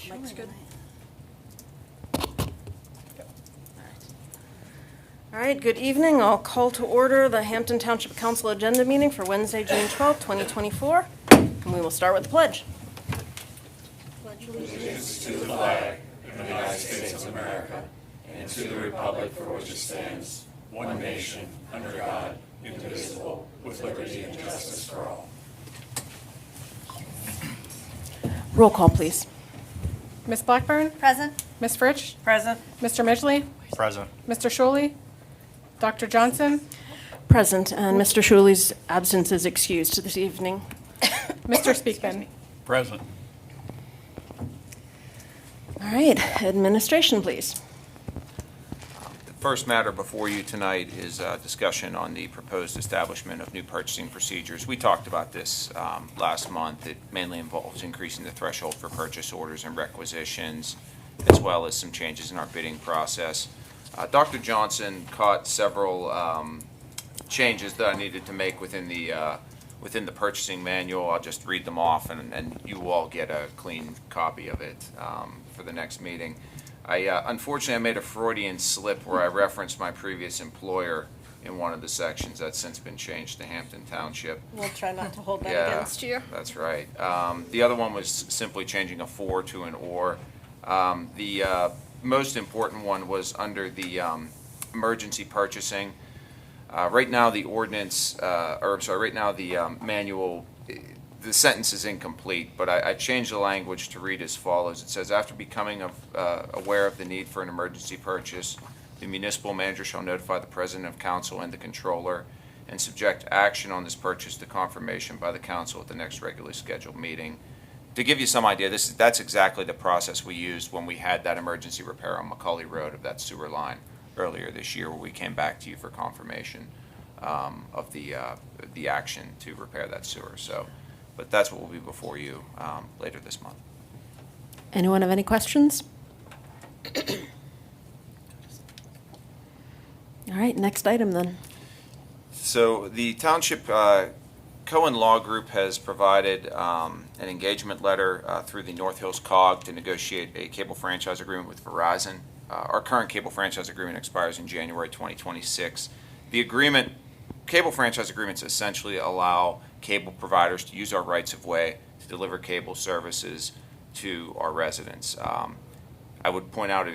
Mike's good. All right, good evening. I'll call to order the Hampton Township Council agenda meeting for Wednesday, June 12th, 2024. And we will start with the pledge. Roll call, please. Ms. Blackburn? Present. Ms. Fritsch? Present. Mr. Midgley? Present. Mr. Shuley? Dr. Johnson? Present, and Mr. Shuley's absence is excused this evening. Mr. Speakman? Present. All right, administration, please. The first matter before you tonight is a discussion on the proposed establishment of new purchasing procedures. We talked about this last month. It mainly involves increasing the threshold for purchase orders and requisitions, as well as some changes in our bidding process. Dr. Johnson caught several changes that I needed to make within the purchasing manual. I'll just read them off, and you will all get a clean copy of it for the next meeting. Unfortunately, I made a Freudian slip where I referenced my previous employer in one of the sections. That's since been changed to Hampton Township. We'll try not to hold that Yeah, against you. That's right. The other one was simply changing a "for" to an "or." The most important one was under the emergency purchasing. Right now, the manual, the sentence is incomplete, but I changed the language to read as follows. It says, after becoming aware of the need for an emergency purchase, the municipal manager shall notify the president of council and the controller and subject action on this purchase to confirmation by the council at the next regularly scheduled meeting. To give you some idea, that's exactly the process we used when we had that emergency repair on McCully Road of that sewer line earlier this year, where we came back to you for confirmation of the action to repair that sewer. So, but that's what will be before you later this month. Anyone have any questions? All right, next item then. So the Township Cohen Law Group has provided an engagement letter through the North Hills COG to negotiate a cable franchise agreement with Verizon. Our current cable franchise agreement expires in January 2026. Cable franchise agreements essentially allow cable providers to use our rights of way to deliver cable services to our residents. I would point out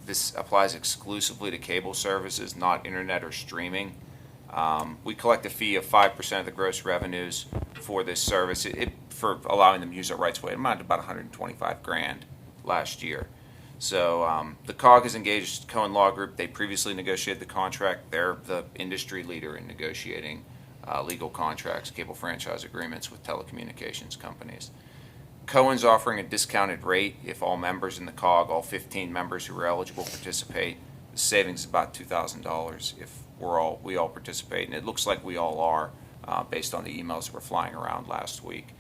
this applies exclusively to cable services, not internet or streaming. We collect a fee of 5% of the gross revenues for this service. For allowing them to use our rights of way, it amounted to about $125,000 last year. So the COG has engaged Cohen Law Group. They previously negotiated the contract. They're the industry leader in negotiating legal contracts, cable franchise agreements with telecommunications companies. Cohen's offering a discounted rate if all members in the COG, all 15 members who are eligible, participate. The savings is about $2,000 if we all participate, and it looks like we all are based on the emails that were flying around last week.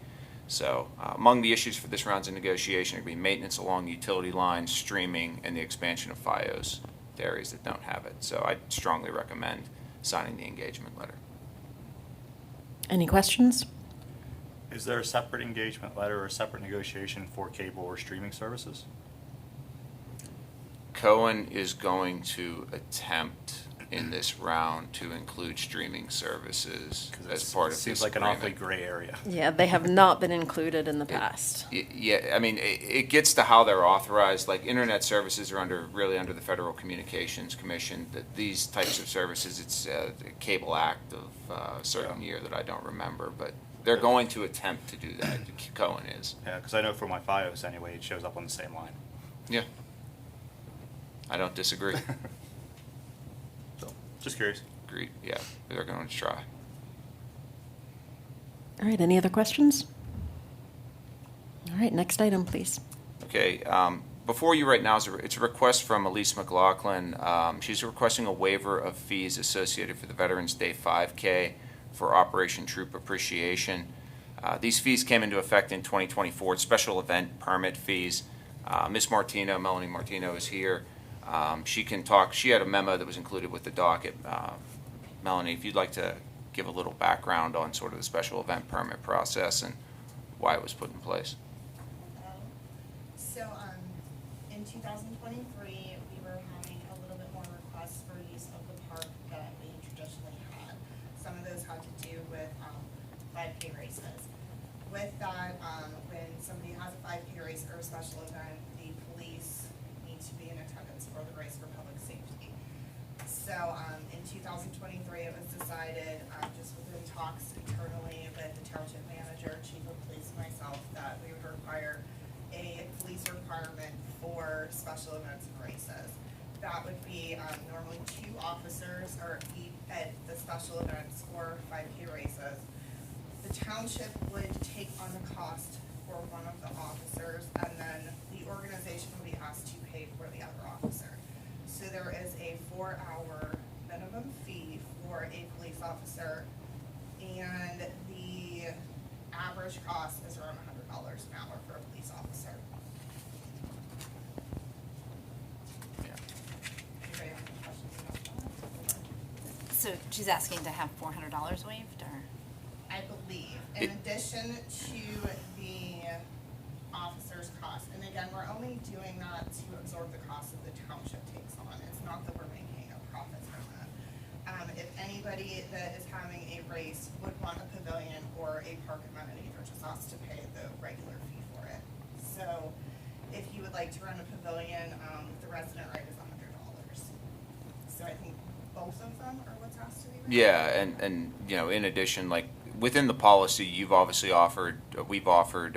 So among the issues for this round of negotiation are going to be maintenance along utility lines, streaming, and the expansion of FiOS to areas that don't have it. So I strongly recommend signing the engagement letter. Any questions? Is there a separate engagement letter or a separate negotiation for cable or streaming services? Cohen is going to attempt in this round to include streaming services as part of this Seems like an awfully gray area. Yeah, they have not been included in the past. Yeah, I mean, it gets to how they're authorized. Like internet services are really under the Federal Communications Commission. These types of services, it's a Cable Act of a certain year that I don't remember, but they're going to attempt to do that. Cohen is. Yeah, because I know for my FiOS anyway, it shows up on the same line. Yeah. I don't disagree. So, just curious. Agreed. Yeah, they're going to try. All right, any other questions? All right, next item, please. Okay, before you right now, it's a request from Elise McLaughlin. She's requesting a waiver of fees associated for the Veterans Day 5K for Operation Troop Appreciation. These fees came into effect in 2024. It's special event permit fees. Ms. Martino, Melanie Martino, is here. She can talk. She had a memo that was included with the docket. Melanie, if you'd like to give a little background on sort of the special event permit process and why it was put in place. So, in 2023, we were having a little bit more requests for use of the park that we traditionally had. Some of those had to do with 5K races. With that, when somebody has a 5K race or a special event, the police need to be in attendance for the race for public safety. So, in 2023, it was decided, just within talks internally with the township manager, chief of police, and myself, that we would require a police requirement for special events and races. That would be normally 2 officers at the special events or 5K races. The township would take on the cost for one of the officers, and then the organization would be asked to pay for the other officer. So there is a 4-hour minimum fee for a police officer, and the average cost is around $100 an hour for a police officer. Yeah. Anybody have any questions about that? So she's asking to have $400 waived, or? I believe, in addition to the officer's cost, and again, we're only doing that to absorb the cost that the township takes on. It's not that we're making a profit from that. If anybody that is having a race would want a pavilion or a park amenity, they're just asked to pay the regular fee for it. So if you would like to rent a pavilion, the resident right is $100. So I think both of them are what's asked to be rented. Yeah, and you know, in addition, like within the policy, we've offered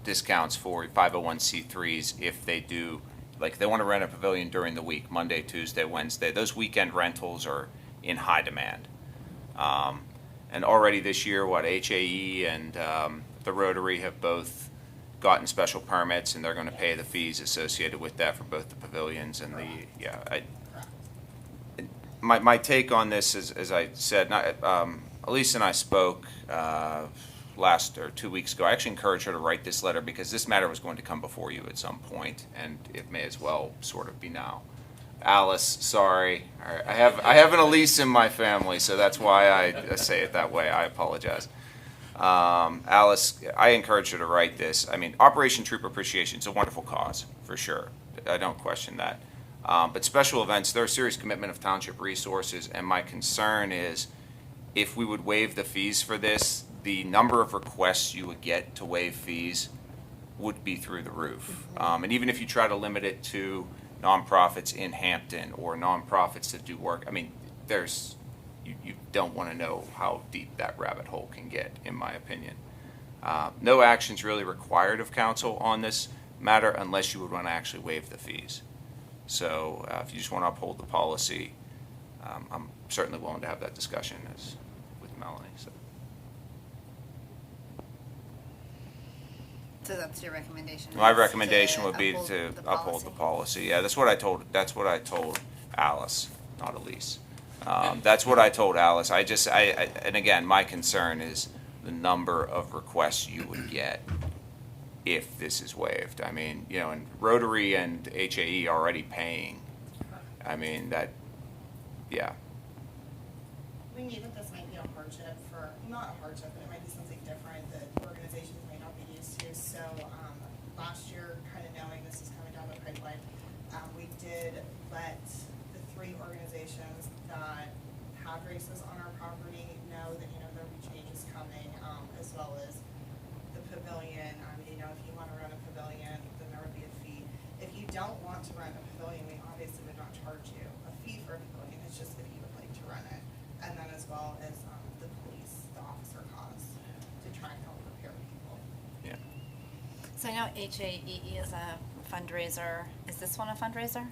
discounts for 501c3s if they do, like they want to rent a pavilion during the week, Monday, Tuesday, Wednesday. Those weekend rentals are in high demand. And already this year, HAE and the Rotary have both gotten special permits, and they're going to pay the fees associated with that for both the pavilions and my take on this is, as I said, Elise and I spoke last or 2 weeks ago. I actually encouraged her to write this letter because this matter was going to come before you at some point, and it may as well sort of be now. Alice, sorry, I have an Elise in my family, so that's why I say it that way. I apologize. Alice, I encouraged her to write this. I mean, Operation Troop Appreciation is a wonderful cause, for sure. I don't question that. But special events, they're a serious commitment of township resources, and my concern is if we would waive the fees for this, the number of requests you would get to waive fees would be through the roof. And even if you try to limit it to nonprofits in Hampton or nonprofits that do work, I mean, you don't want to know how deep that rabbit hole can get, in my opinion. No action's really required of council on this matter unless you would want to actually waive the fees. So if you just want to uphold the policy, I'm certainly willing to have that discussion with Melanie. So that's your recommendation? My is recommendation to would be uphold to the uphold the policy? policy. Yeah, that's what I told Alice, not Elise. That's what I told Alice. And again, my concern is the number of requests you would get if this is waived. I mean, you know, and Rotary and HAE are already paying. I mean, yeah. We knew that this might be a hardship not a hardship, but it might be something different that organizations may not be used to. So last year, kind of knowing this is coming down the pipeline, we did let the 3 organizations that have races on our property know that, there'll be changes coming, as well as the pavilion. If you want to rent a pavilion, then there would be a fee. If you don't want to rent a pavilion, we obviously would not charge you a fee for a pavilion. It's just if you would like to rent it. And then as well as the police, the officer costs to try and help prepare people. Yeah. So I know HAEE is a fundraiser. Is this one a fundraiser?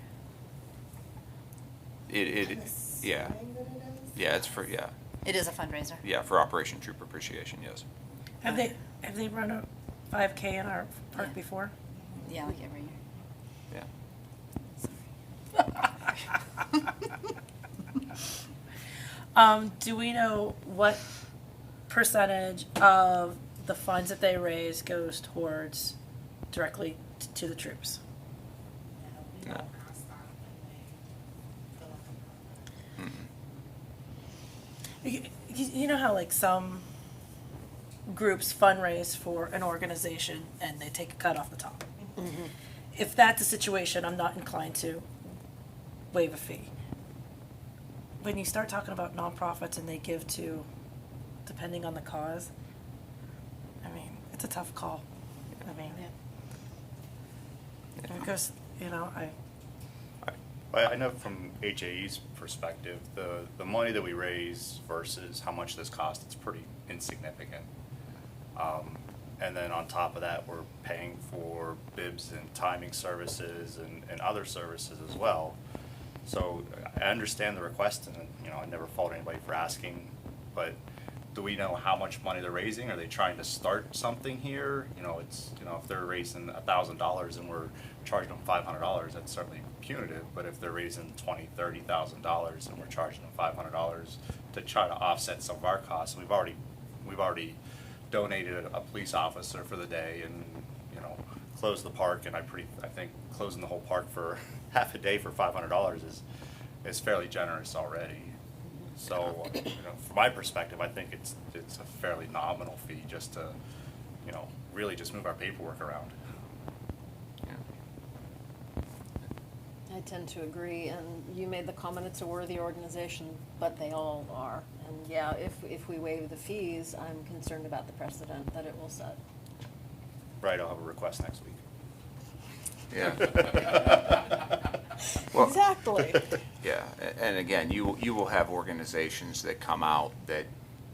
Yeah. I'm assuming that it is. Yeah, it's for, yeah. It is a fundraiser. Yeah, for Operation Troop Appreciation, yes. Have they run a 5K in our park Yeah. before? Yeah, like every year. Do we know what percentage of the funds that they raise goes towards directly to the troops? We No. don't ask that when they fill out the permit. You know how like some groups fundraise for an organization and they take a cut off the top. If that's a situation, I'm not inclined to waive a fee. When you start talking about nonprofits and they give to, depending on the cause, I mean, it's a tough call. I mean, because, you know, I know from HAE's perspective, the money that we raise versus how much this costs, it's pretty insignificant. And then on top of that, we're paying for bibs and timing services and other services as well. So I understand the request, and you know, I never fault anybody for asking, but do we know how much money they're raising? Are they trying to start something here? You know, it's, you know, if they're raising $1,000 and we're charging them $500, that's certainly punitive. But if they're raising $20,000, $30,000 and we're charging them $500 to try to offset some of our costs, we've already donated a police officer for the day and, you know, closed the park. And I think closing the whole park for half a day for $500 is fairly generous already. So, you know, from my perspective, I think it's a fairly nominal fee just to, you know, really just move our paperwork around. I tend to agree, and you made the comment it's a worthy organization, but they all are. And yeah, if we waive the fees, I'm concerned about the precedent that it will set. Right, I'll have a request next week. Yeah. Well, Exactly. yeah, and again, you will have organizations that come out that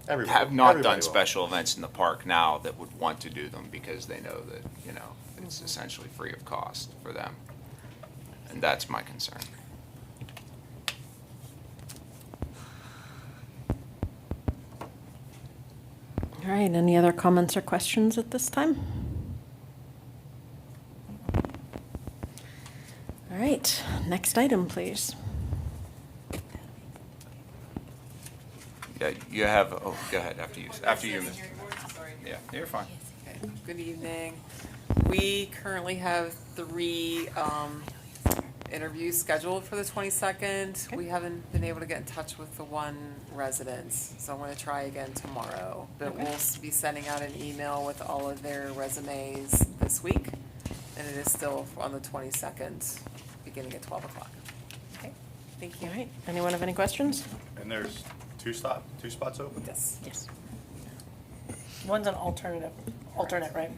Everybody- have not everybody done will. special events in the park now that would want to do them because they know that, you know, it's essentially free of cost for them. And that's my concern. All right, any other comments or questions at this time? All right, next item, please. Yeah, you have, oh, go ahead, after you, Ms. Sorry. Yeah, you're fine. Okay. Good evening. We currently have 3 interviews scheduled for the 22nd. We haven't been able to get in touch with the one resident, so I'm going to try again tomorrow. But we'll be sending out an email with all of their resumes this week, and it is still on the 22nd, beginning at 12 o'clock. Okay, thank you. All right, anyone have any questions? And there's two spots open? Yes. Yes. one's an alternate, right?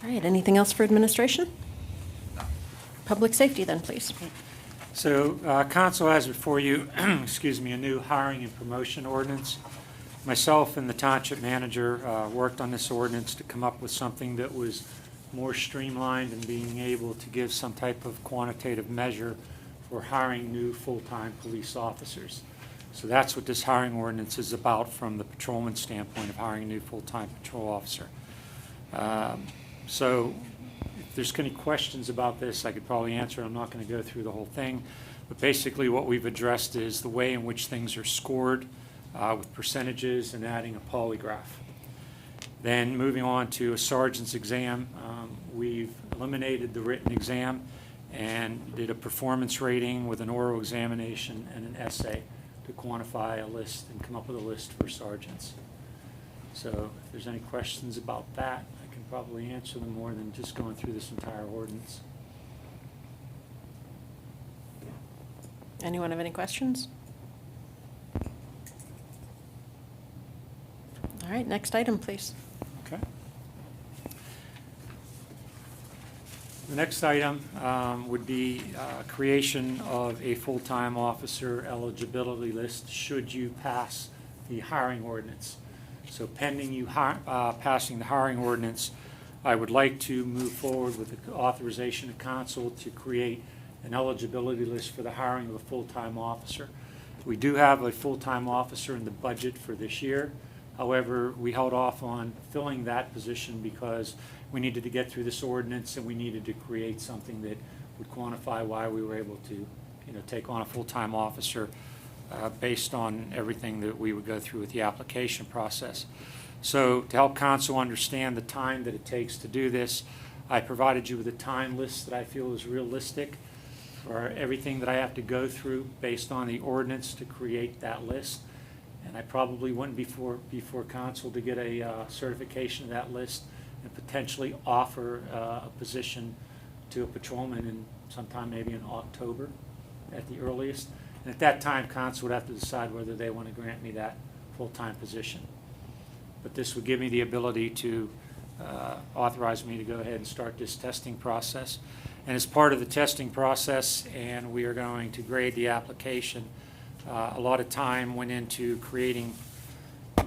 All right, anything else for administration? Public safety then, please. So council has before you, excuse me, a new hiring and promotion ordinance. Myself and the township manager worked on this ordinance to come up with something that was more streamlined and being able to give some type of quantitative measure for hiring new full-time police officers. So that's what this hiring ordinance is about from the patrolman standpoint of hiring a new full-time patrol officer. So if there's any questions about this, I could probably answer. I'm not going to go through the whole thing. But basically what we've addressed is the way in which things are scored with percentages and adding a polygraph. Then moving on to a sergeant's exam, we've eliminated the written exam and did a performance rating with an oral examination and an essay to quantify a list and come up with a list for sergeants. So if there's any questions about that, I can probably answer them more than just going through this entire ordinance. Anyone have any questions? All right, next item, please. Okay. The next item would be creation of a full-time officer eligibility list should you pass the hiring ordinance. So pending you passing the hiring ordinance, I would like to move forward with the authorization of council to create an eligibility list for the hiring of a full-time officer. We do have a full-time officer in the budget for this year. However, we held off on filling that position because we needed to get through this ordinance and we needed to create something that would quantify why we were able to, take on a full-time officer based on everything that we would go through with the application process. So to help council understand the time that it takes to do this, I provided you with a time list that I feel is realistic for everything that I have to go through based on the ordinance to create that list. And I probably wouldn't before council to get a certification of that list and potentially offer a position to a patrolman in sometime maybe in October at the earliest. And at that time, council would have to decide whether they want to grant me that full-time position. But this would give me the ability to authorize me to go ahead and start this testing process. And as part of the testing process, and we are going to grade the application, a lot of time went into creating,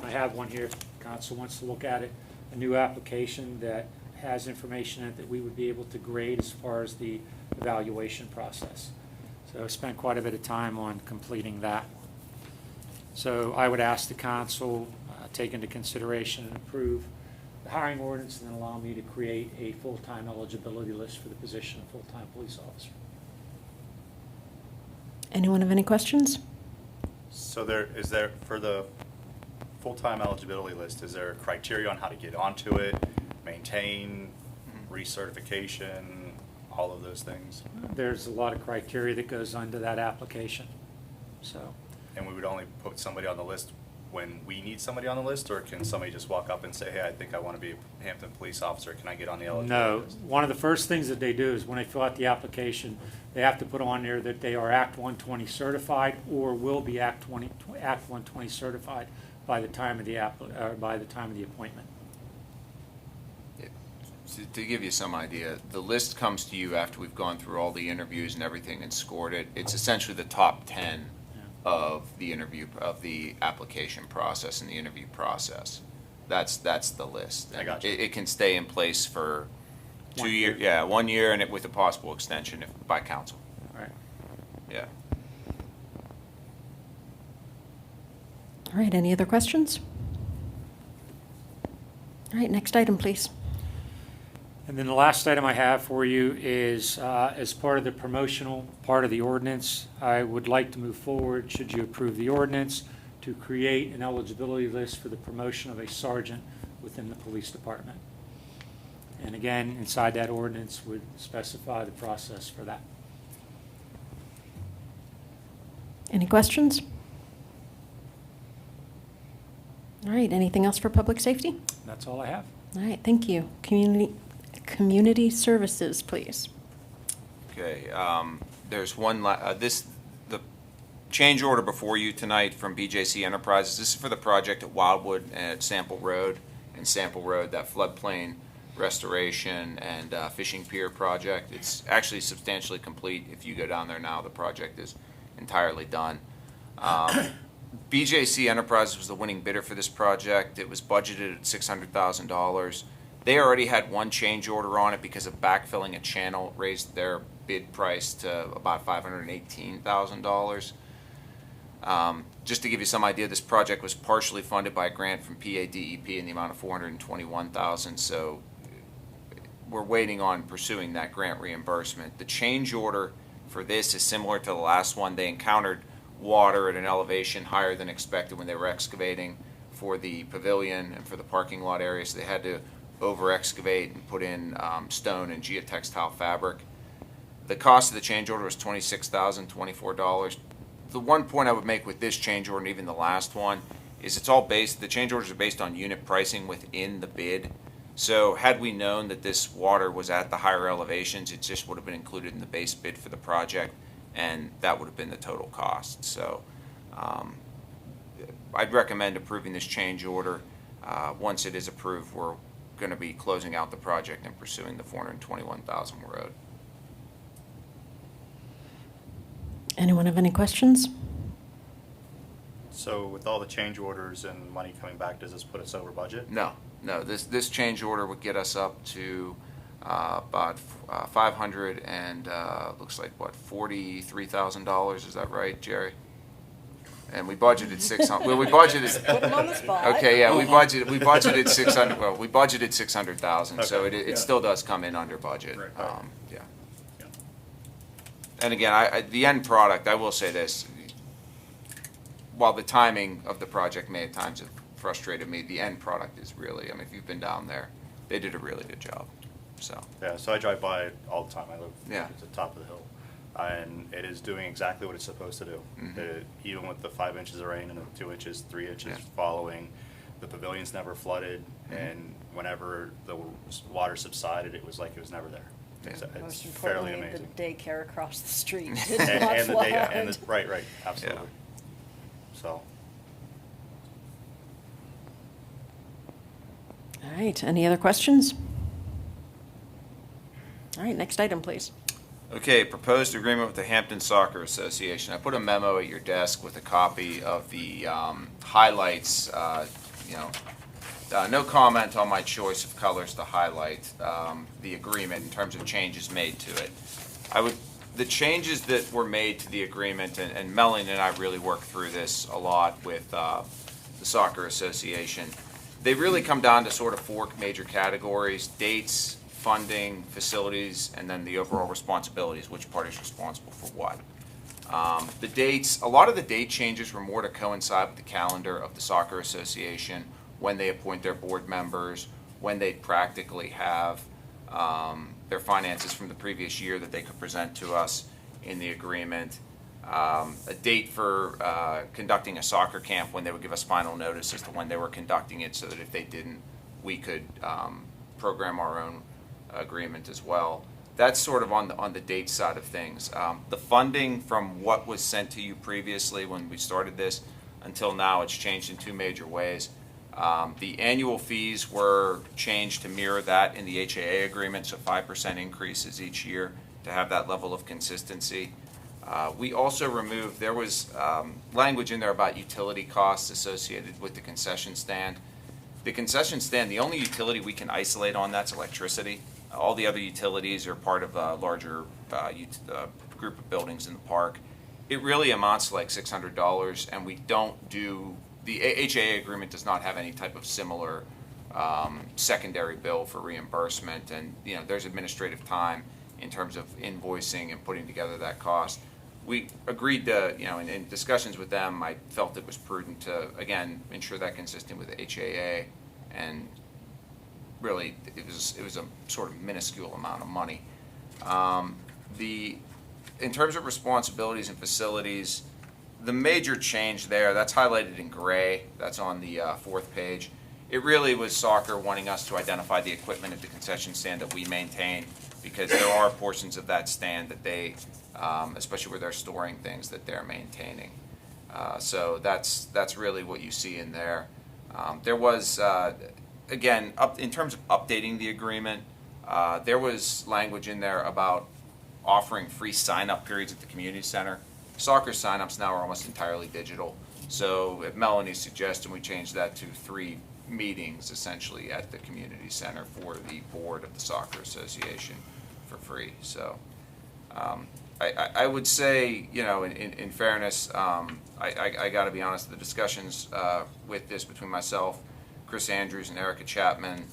I have one here, council wants to look at it, a new application that has information in it that we would be able to grade as far as the evaluation process. So I spent quite a bit of time on completing that. So I would ask the council take into consideration and approve the hiring ordinance and then allow me to create a full-time eligibility list for the position of full-time police officer. Anyone have any questions? So is there, for the full-time eligibility list, is there a criteria on how to get onto it, maintain, recertification, all of those things? There's a lot of criteria that goes under that application, so. And we would only put somebody on the list when we need somebody on the list, or can somebody just walk up and say, hey, I think I want to be a Hampton police officer, can I get on the eligibility No, list? one of the first things that they do is when they fill out the application, they have to put on there that they are Act 120 certified or will be Act 120 certified by the time of the appointment. To give you some idea, the list comes to you after we've gone through all the interviews and everything and scored it. It's essentially the top 10 of the interview, of the application process and the interview process. That's the list. I got you. It can stay in place for 2 1 years, year. yeah, 1 year, and with a possible extension by council. All right. Yeah. All right, any other questions? All right, next item, please. And then the last item I have for you is, as part of the promotional part of the ordinance, I would like to move forward, should you approve the ordinance, to create an eligibility list for the promotion of a sergeant within the police department. And again, inside that ordinance would specify the process for that. Any questions? All right, anything else for public safety? That's all I have. All right, thank you. Community services, please. Okay, there's one, the change order before you tonight from BJC Enterprises. This is for the project at Wildwood and at Sample Road, that floodplain restoration and fishing pier project. It's actually substantially complete. If you go down there now, the project is entirely done. BJC Enterprises was the winning bidder for this project. It was budgeted at $600,000. They already had one change order on it because of backfilling a channel, raised their bid price to about $518,000. Just to give you some idea, this project was partially funded by a grant from PADEP in the amount of $421,000. So we're waiting on pursuing that grant reimbursement. The change order for this is similar to the last one. They encountered water at an elevation higher than expected when they were excavating for the pavilion and for the parking lot area, so they had to over-excavate and put in stone and geotextile fabric. The cost of the change order was $26,024. The one point I would make with this change order and even the last one is the change orders are based on unit pricing within the bid. So had we known that this water was at the higher elevations, it just would have been included in the base bid for the project, and that would have been the total cost. So I'd recommend approving this change order. Once it is approved, we're going to be closing out the project and pursuing the $421,000 road. Anyone have any questions? So with all the change orders and money coming back, does this put us over budget? No, this change order would get us up to about 500 and looks like what, $43,000? Is that right, Jerry? And we budgeted 600. Well, we budgeted. Put them on the spot. Okay, yeah, we budgeted 600. Well, we budgeted 600,000, so Okay, it yeah. still does come in under budget. Right. Yeah. Yeah. And again, the end product, I will say this, while the timing of the project may at times have frustrated me, the end product is really, I mean, if you've been down there, they did a really good job, so. Yeah, so I drive by it all the time. I live Yeah. at the top of the hill. And it is doing exactly what it's supposed to do. Mhm. Even with the 5 inches of rain and the 2 inches, 3 inches Yeah. following, the pavilion's never flooded, Mhm. and whenever the water subsided, it was like it was never there. Yeah. It's Most fairly importantly, amazing. the daycare across the street did And, not and the flood. day, and the, right, absolutely. So, All right, any other questions? All right, next item, please. Okay, proposed agreement with the Hampton Soccer Association. I put a memo at your desk with a copy of the highlights. No comment on my choice of colors to highlight the agreement in terms of changes made to it. The changes that were made to the agreement, and Melanie and I really worked through this a lot with the Soccer Association. They really come down to sort of 4 major categories: dates, funding, facilities, and then the overall responsibilities, which party's responsible for what. The dates, a lot of the date changes were more to coincide with the calendar of the Soccer Association, when they appoint their board members, when they practically have their finances from the previous year that they could present to us in the agreement. A date for conducting a soccer camp, when they would give us final notice as to when they were conducting it, so that if they didn't, we could program our own agreement as well. That's sort of on the date side of things. The funding, from what was sent to you previously when we started this until now, it's changed in 2 major ways. The annual fees were changed to mirror that in the HAA agreement, so 5% increases each year to have that level of consistency. We also removed, there was language in there about utility costs associated with the concession stand. The concession stand, the only utility we can isolate on that's electricity. All the other utilities are part of a larger group of buildings in the park. It really amounts to like $600, and we don't do, the HAA agreement does not have any type of similar secondary bill for reimbursement, and there's administrative time in terms of invoicing and putting together that cost. We agreed to, in discussions with them, I felt it was prudent to, again, ensure that consistent with the HAA, and really, it was a sort of minuscule amount of money. In terms of responsibilities and facilities, the major change there, that's highlighted in gray, that's on the 4th page. It really was soccer wanting us to identify the equipment at the concession stand that we maintain, because there are portions of that stand that they, especially where they're storing things, that they're maintaining. So that's really what you see in there. There was, again, in terms of updating the agreement, there was language in there about offering free sign-up periods at the community center. Soccer sign-ups now are almost entirely digital. So at Melanie's suggestion, we changed that to 3 meetings essentially at the community center for the board of the Soccer Association for free. So I would say, in fairness, I got to be honest, the discussions with this between myself, Chris Andrews, and Erica Chapman,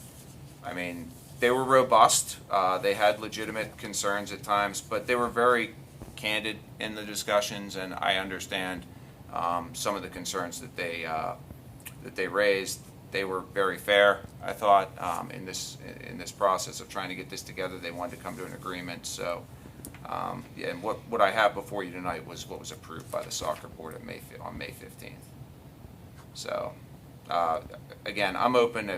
I mean, they were robust. They had legitimate concerns at times, but they were very candid in the discussions, and I understand some of the concerns that they raised. They were very fair, I thought, in this process of trying to get this together. They wanted to come to an agreement. So, and what I have before you tonight was what was approved by the soccer board on May 15th. So, again, I'm open.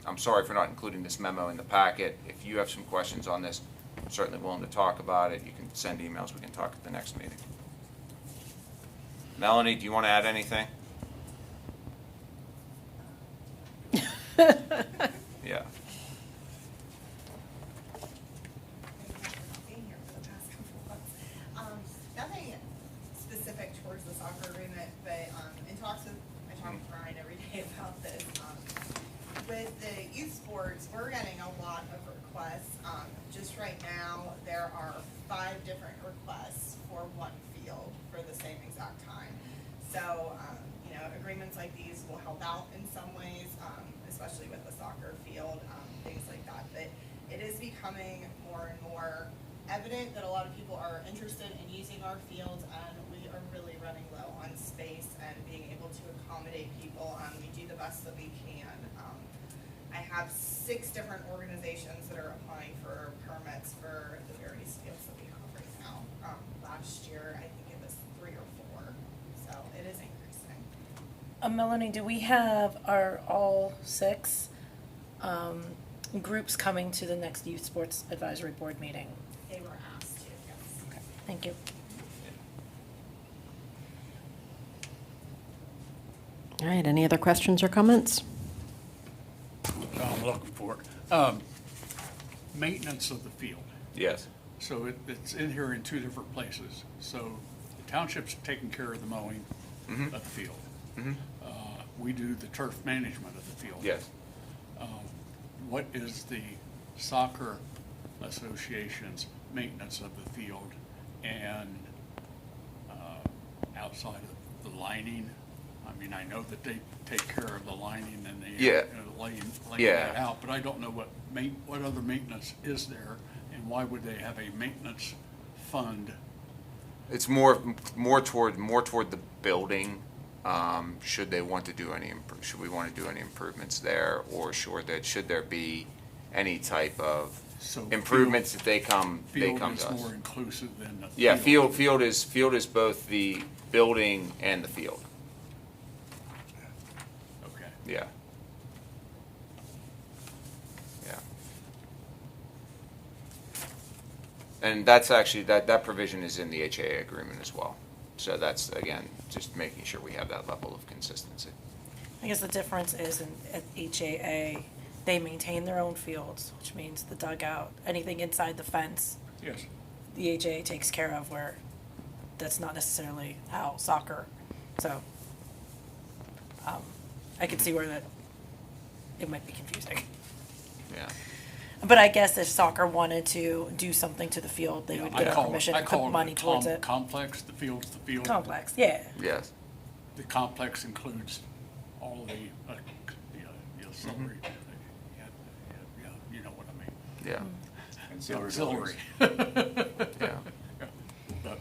I'm sorry for not including this memo in the packet. If you have some questions on this, I'm certainly willing to talk about it. You can send emails. We can talk at the next meeting. Melanie, do you want to add anything? Yeah. Being here for the past couple of months. Nothing specific towards the soccer agreement, but I talk with Brian every day about this. With the youth sports, we're getting a lot of requests. Just right now, there are 5 different requests for 1 field for the same exact time. So, agreements like these will help out in some ways, especially with the soccer field, things like that. But it is becoming more and more evident that a lot of people are interested in using our fields, and we are really running low on space and being able to accommodate people. We do the best that we can. I have 6 different organizations that are applying for permits for the various fields that we have right now. Last year, I think it was 3 or 4, so it is increasing. Melanie, do we have, are all 6 groups coming to the next Youth Sports Advisory Board meeting? They were asked to, yes. Okay, thank you. All right, any other questions or comments? I'm looking for. Maintenance of the field. Yes. So it's in here in 2 different places. So the township's taking care of the mowing of the field. We do the turf management of the field. Yes. What is the soccer association's maintenance of the field and outside of the lining? I mean, I know that they take care of the lining and the Yeah. laying Yeah. that out, but I don't know what other maintenance is there, and why would they have a maintenance fund? It's more toward the building. Should they want to do should we want to do any improvements there, or should there be any type of So improvements that they come to Field us? is more inclusive than the field. Yeah, field is both the building and the field. Okay. Yeah. Yeah. And that's actually, that provision is in the HAA agreement as well. So that's, again, just making sure we have that level of consistency. I guess the difference is at HAA, they maintain their own fields, which means the dugout, anything inside the fence, Yes. the HAA takes care of, where that's not necessarily how soccer, so I can see where it might be confusing. Yeah. But I guess if soccer wanted to do something to the field, they would I get our call permission I and call put it money a towards it. complex. The field's the field. Complex, yeah. Yes. The complex includes all the, auxiliary, you know what I mean. Yeah. The auxiliary. Yeah. But,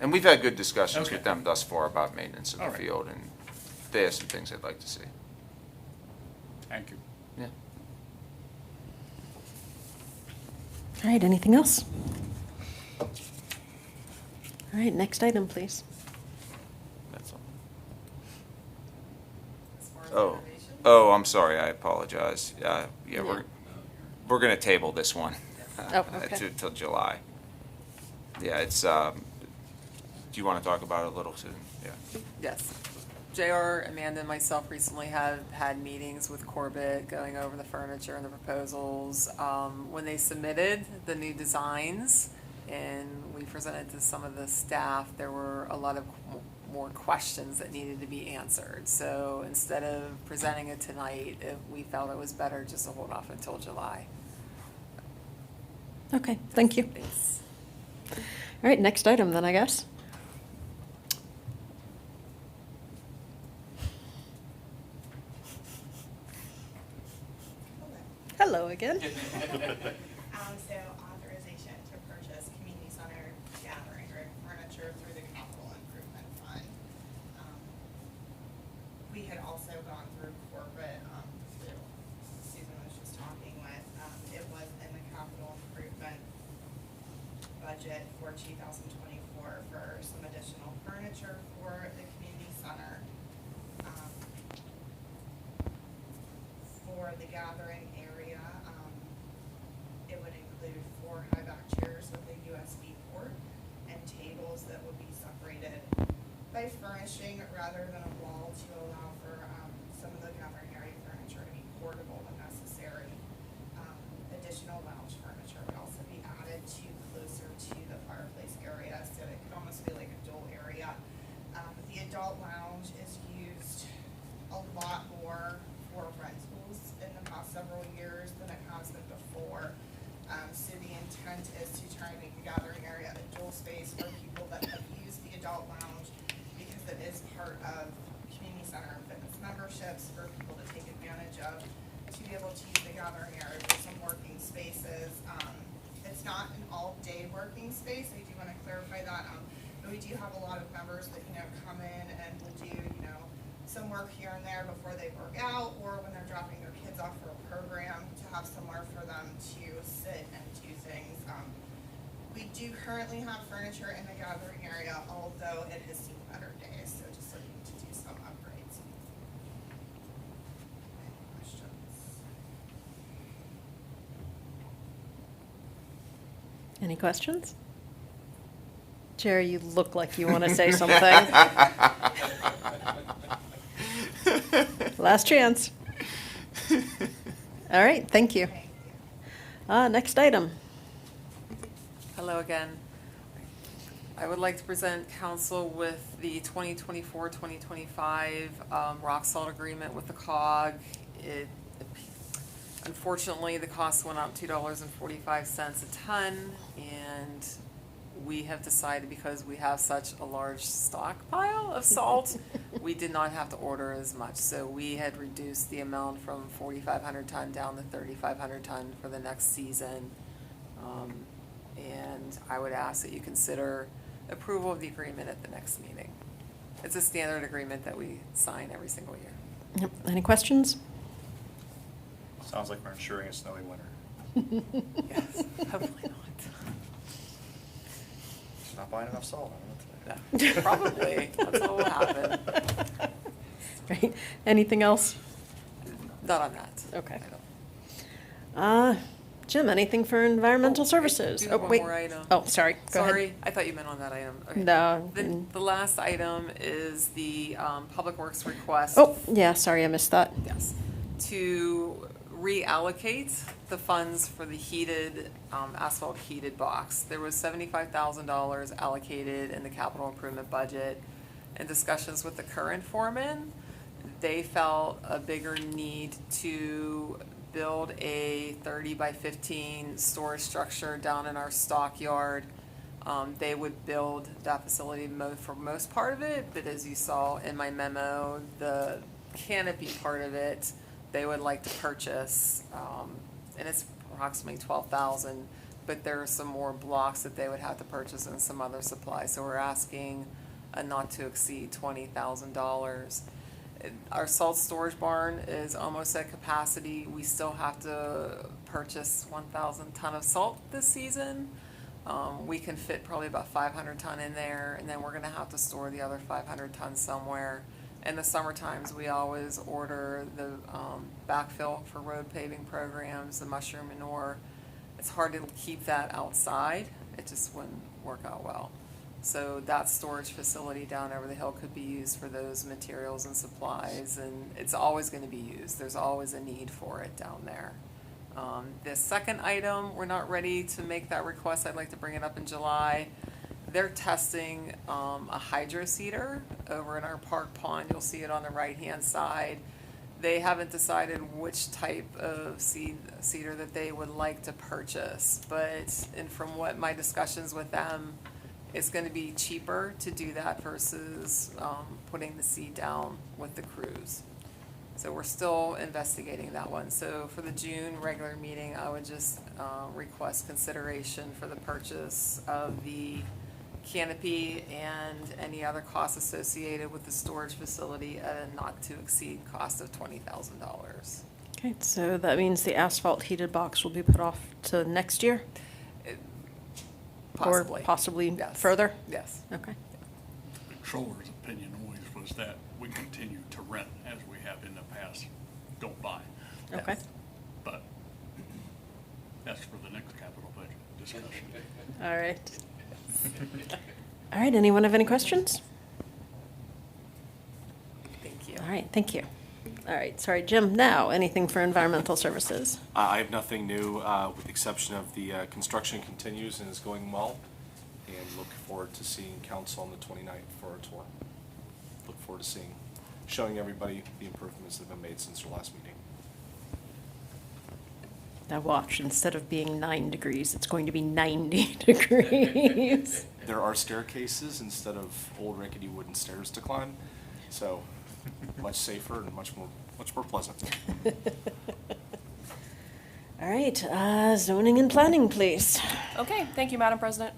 And we've had good discussions Okay. with them thus far about maintenance of All the right. field, and they have some things they'd like to see. thank you. Yeah. All right, anything else? All right, next item, please. That's all. As far as Oh, renovation. oh, I'm sorry, I apologize. Yeah, we're gonna table this one. Oh, okay. Till July. Yeah, it's, do you wanna talk about it a little, Susan? Yeah. Yes. JR, Amanda, and myself recently have had meetings with Corbett going over the furniture and the proposals. When they submitted the new designs and we presented to some of the staff, there were a lot of more questions that needed to be answered. So instead of presenting it tonight, we felt it was better just to hold off until July. Okay, thank you. Thanks. All right, next item then, I guess. Hello again. So authorization to purchase community center gathering room furniture through the capital improvement fund. We had also gone through corporate, who Susan was just talking with, it was in the capital improvement budget for 2024 for some additional furniture for the community center. For the gathering area, it would include 4 high-back chairs with a USB port and tables that would be separated by furnishing rather than a wall to allow for some of the gathering area furniture to be portable when necessary. Additional lounge furniture would also be added closer to the fireplace area, so it could almost be like a dual area. The adult lounge is used a lot more for rentals in the past several years than it has been before. So the intent is to try and make a gathering area a dual space for people that have used the adult lounge, because it is part of community center and fitness memberships for people to take advantage of, to be able to use the gathering area for some working spaces. It's not an all-day working space, I do want to clarify that, but we do have a lot of members that, come in and will do, some work here and there before they work out, or when they're dropping their kids off for a program, to have somewhere for them to sit and do things. We do currently have furniture in the gathering area, although it has seen better days, so just looking to do some upgrades. Any questions? Any questions? Jerry, you look like you want to say something. Last chance. All right, thank you. Thank you. Next item. Hello again. I would like to present council with the 2024-2025 rock salt agreement with the COG. Unfortunately, the cost went up $2.45 a ton, and we have decided, because we have such a large stockpile of salt, we did not have to order as much. So we had reduced the amount from 4,500 ton down to 3,500 ton for the next season. And I would ask that you consider approval of the agreement at the next meeting. It's a standard agreement that we sign every single year. Yep. Any questions? Sounds like we're ensuring a snowy winter. Yes, hopefully not. Just not buying enough salt. I don't know what to tell you. Probably, that's what will happen. Right. Anything else? Not on that. Okay. I don't. Jim, anything for environmental services? I do have one wait. more item. Oh, sorry. Go ahead. Sorry, I thought you meant on that item. Okay. No. The last item is the Public Works request. Oh, yeah, sorry, I missed that. Yes, to reallocate the funds for the heated, asphalt heated box. There was $75,000 allocated in the capital improvement budget. In discussions with the current foreman, they felt a bigger need to build a 30 by 15 storage structure down in our stockyard. They would build that facility for most part of it, but as you saw in my memo, the canopy part of it, they would like to purchase, and it's approximately $12,000, but there are some more blocks that they would have to purchase and some other supplies. So we're asking a not to exceed $20,000. Our salt storage barn is almost at capacity. We still have to purchase 1,000 ton of salt this season. We can fit probably about 500 ton in there, and then we're gonna have to store the other 500 tons somewhere. In the summer times, we always order the backfill for road paving programs, the mushroom manure. It's hard to keep that outside. It just wouldn't work out well. So that storage facility down over the hill could be used for those materials and supplies, and it's always going to be used. There's always a need for it down there. The second item, we're not ready to make that request. I'd like to bring it up in July. They're testing a hydro seeder over in our park pond. You'll see it on the right-hand side. They haven't decided which type of seeder that they would like to purchase, but and from what my discussions with them, it's going to be cheaper to do that versus putting the seed down with the crews. So we're still investigating that one. So for the June regular meeting, I would just request consideration for the purchase of the canopy and any other costs associated with the storage facility at a not to exceed cost of $20,000. Okay, so that means the asphalt heated box will be put off to next year? Possibly. Or possibly Yes. further? Yes. Okay. The controller's opinion always was that we continue to rent as we have in the past, don't buy. Okay. But that's for the next capital budget discussion. All right. All right, anyone have any questions? Thank you. All right, thank you. All right, sorry, Jim, now, anything for environmental services? I have nothing new, with the exception of the construction continues and is going well, and look forward to seeing council on the 29th for a tour. Look forward to showing everybody the improvements that have been made since our last meeting. Now watch, instead of being 9 degrees, it's going to be 90 degrees. There are staircases instead of old rickety wooden stairs to climb, so much safer and much more pleasant. All right, zoning and planning, please. Okay, thank you, Madam President.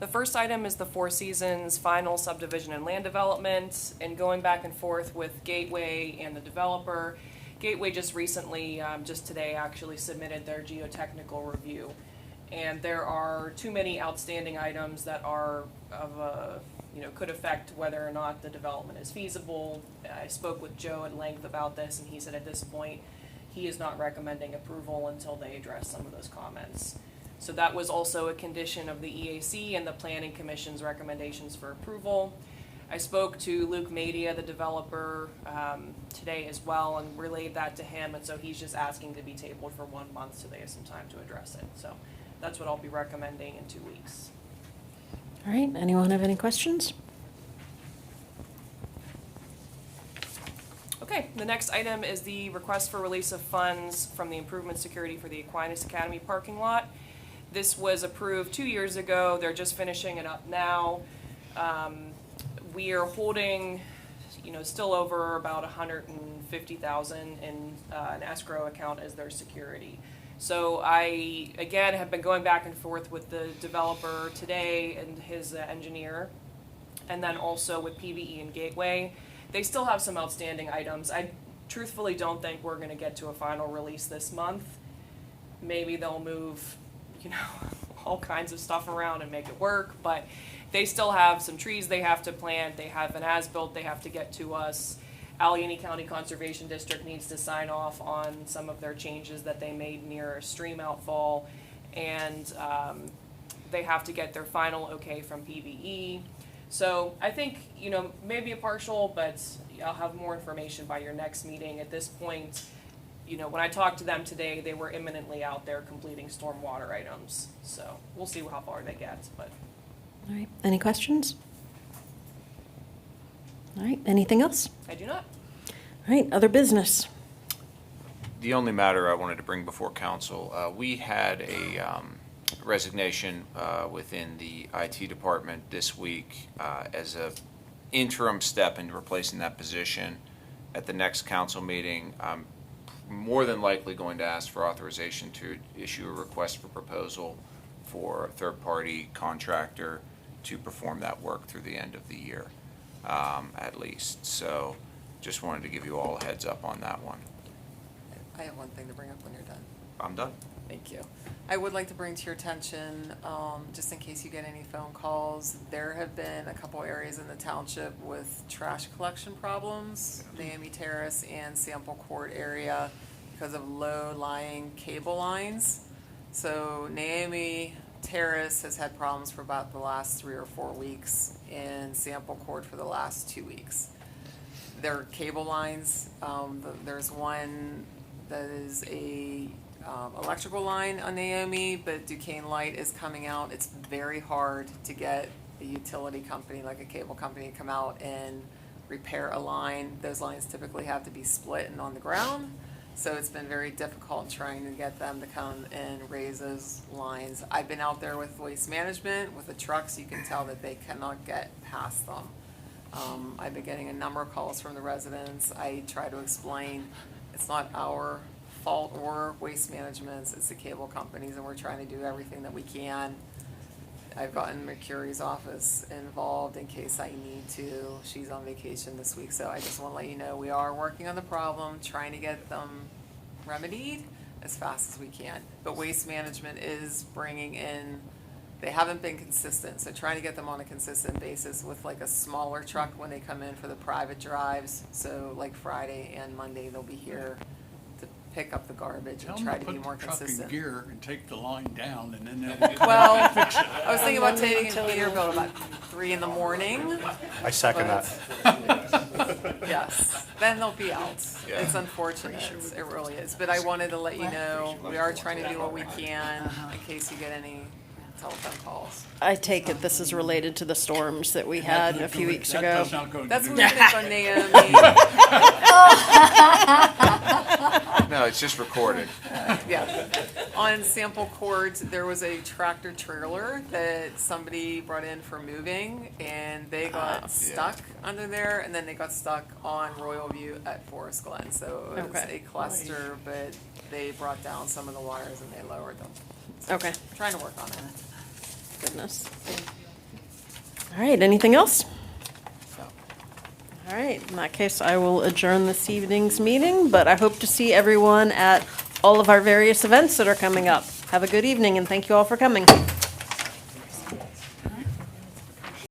The first item is the Four Seasons final subdivision and land development, and going back and forth with Gateway and the developer. Gateway just recently, just today actually submitted their geotechnical review. And there are too many outstanding items that are of a, could affect whether or not the development is feasible. I spoke with Joe at length about this, and he said at this point, he is not recommending approval until they address some of those comments. So that was also a condition of the EAC and the Planning Commission's recommendations for approval. I spoke to Luke Madia, the developer, today as well, and relayed that to him, and so he's just asking to be tabled for 1 month so they have some time to address it. So that's what I'll be recommending in 2 weeks. All right, anyone have any questions? Okay, the next item is the request for release of funds from the improvement security for the Aquinas Academy parking lot. This was approved 2 years ago. They're just finishing it up now. We are holding, still over about $150,000 in an escrow account as their security. So I, again, have been going back and forth with the developer today and his engineer, and then also with PVE and Gateway. They still have some outstanding items. I truthfully don't think we're going to get to a final release this month. Maybe they'll move, all kinds of stuff around and make it work, but they still have some trees they have to plant. They have an as-built they have to get to us. Allegheny County Conservation District needs to sign off on some of their changes that they made near a stream outfall, and they have to get their final okay from PVE. So I think, maybe a partial, but I'll have more information by your next meeting. At this point, when I talked to them today, they were imminently out there completing stormwater items. So we'll see how far they get, but. All right, any questions? All right, anything else? I do not. All right, other business. The only matter I wanted to bring before council, we had a resignation within the IT department this week as a interim step in replacing that position. At the next council meeting, I'm more than likely going to ask for authorization to issue a request for proposal for a third-party contractor to perform that work through the end of the year, at least. So just wanted to give you all a heads up on that one. I have one thing to bring up when you're done. I'm done. Thank you. I would like to bring to your attention, just in case you get any phone calls, there have been a couple areas in the township with trash collection problems, Naomi Terrace and Sample Court area, because of low-lying cable lines. So Naomi Terrace has had problems for about the last 3 or 4 weeks, and Sample Court for the last 2 weeks. They're cable lines. There's one that is a electrical line on Naomi, but Duquesne Light is coming out. It's very hard to get a utility company like a cable company to come out and repair a line. Those lines typically have to be split and on the ground. So it's been very difficult trying to get them to come and raise those lines. I've been out there with Waste Management, with the trucks. You can tell that they cannot get past them. I've been getting a number of calls from the residents. I try to explain it's not our fault or Waste Management's, it's the cable companies, and we're trying to do everything that we can. I've gotten Mercury's office involved in case I need to. She's on vacation this week, so I just want to let you know we are working on the problem, trying to get them remedied as fast as we can. But Waste Management is bringing in, they haven't been consistent, so trying to get them on a consistent basis with like a smaller truck when they come in for the private drives. So like Friday and Monday, they'll be here to pick up the garbage Tell and them try to to be put more the truck in consistent. gear and take the line down, and then they'll Well, fix it. I was thinking about taking it to Peterbilt about 3 in the morning. I second but- that. Yes, then they'll be out. Yeah. It's unfortunate, it really is. But I wanted to let you know, we are trying to do what we can in case you get any telephone calls. I take it this is related to the storms that we had a few weeks That ago. does not go to That's do what we that. think on Naomi. No, it's just recorded. Yeah. On Sample Court, there was a tractor trailer that somebody brought in for moving, and they got stuck under there, and then they got stuck on Royal View at Forest Glen. So it was Okay. a cluster, but they brought down some of the wires and they lowered them. Okay, Trying to work on it. goodness. All right, anything else? All right, in that case, I will adjourn this evening's meeting, but I hope to see everyone at all of our various events that are coming up. Have a good evening, and thank you all for coming.